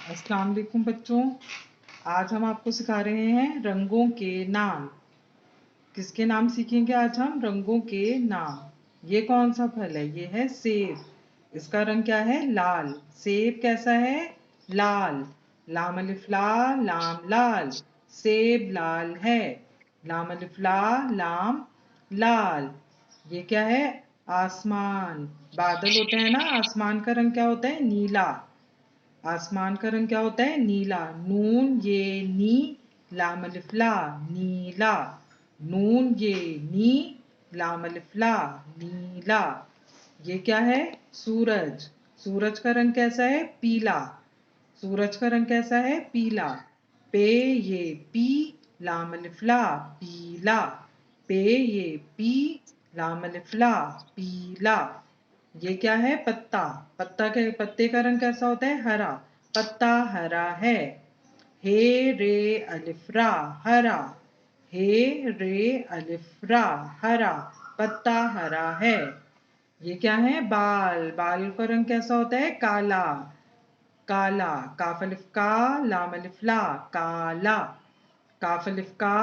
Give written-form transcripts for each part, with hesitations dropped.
अस्सलाम वालेकुम बच्चों। आज हम आपको सिखा रहे हैं रंगों के नाम। किसके नाम सीखेंगे आज हम? रंगों के नाम। ये कौन सा फल है? ये है सेब। इसका रंग क्या है? लाल। सेब कैसा है? लाल। लाम अलिफ ला लाम लाल। सेब लाल है। लाम अलिफ ला लाम लाल। ये क्या है? आसमान। बादल होते हैं ना, आसमान का रंग क्या होता है? नीला। आसमान का रंग क्या होता है? नीला। नून ये नी लाम अलिफ ला नीला। नून ये नी लाम अलिफ ला नीला। ये क्या है? सूरज। सूरज का रंग कैसा है? पीला। सूरज का रंग कैसा है? पीला। पे ये पी लाम अलिफ ला पीला। पे ये पी लाम अलिफ ला पीला। ये क्या है? पत्ता। पत्ते का रंग कैसा होता है? हरा। पत्ता हरा है। हे रे अलिफ रा हरा। हे रे अलिफ रा हरा। पत्ता हरा है। ये क्या है? बाल। बाल का रंग कैसा होता है? काला। काला। काफ अलिफ का लाम अलिफ ला काला। काफ अलिफ का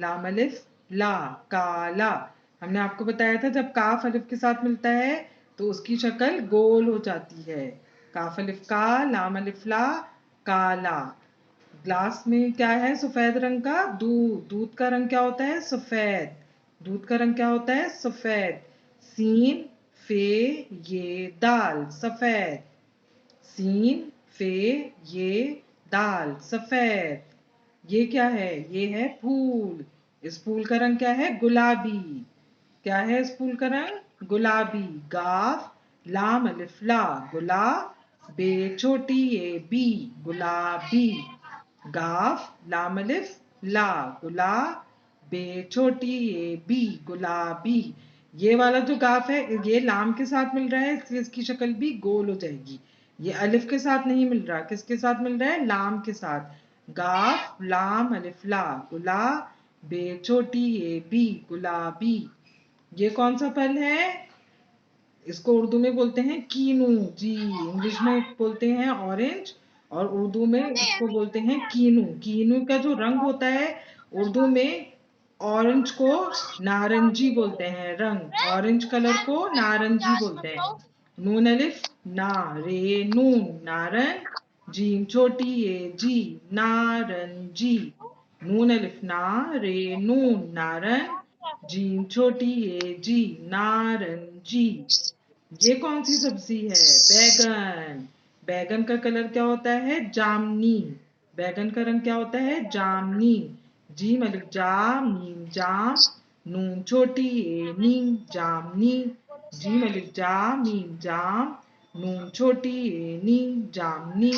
लाम अलिफ ला काला। हमने आपको बताया था जब काफ अलिफ के साथ मिलता है तो उसकी शक्ल गोल हो जाती है। काफ अलिफ का लाम अलिफ ला काला। ग्लास में क्या है? सफेद रंग का दूध। दूध का रंग क्या होता है? सफेद। दूध का रंग क्या होता है? सफेद। सीन फे ये दाल सफेद। सीन फे ये दाल सफेद। ये क्या है? ये है फूल। इस फूल का रंग क्या है? गुलाबी। क्या है इस फूल का रंग? गुलाबी। गाफ लाम अलिफ ला गुला बे छोटी ये बी गुलाबी। गाफ लाम अलिफ ला गुला बे छोटी ये बी गुलाबी। ये वाला जो गाफ है ये लाम के साथ मिल रहा है इसलिए इसकी शक्ल भी गोल हो जाएगी। ये अलिफ के साथ नहीं मिल रहा। किसके साथ मिल रहा है? लाम के साथ। गाफ लाम अलिफ ला गुला बे छोटी ये बी गुलाबी। ये कौन सा फल है? इसको उर्दू में बोलते हैं कीनू। जी, इंग्लिश में बोलते हैं ऑरेंज और उर्दू में इसको बोलते हैं कीनू। कीनू का जो रंग होता है उर्दू में ऑरेंज को नारंगी बोलते हैं। रंग ऑरेंज कलर को नारंगी बोलते हैं। नून अलिफ ना रे नून नारंग। जीम छोटी ये जी नारंजी। नून अलिफ ना रे नून नारंग। जीम छोटी ये जी नारंजी। ये कौन सी सब्जी है? बैगन। बैगन का कलर क्या होता है? जामनी। बैगन का रंग क्या होता है? जामनी। जीम अलिफ जाम नीम जाम। नून छोटी ए नीम जामनी। जीम अलिफ जाम नीम जाम। नून छोटी ए नीम जामनी।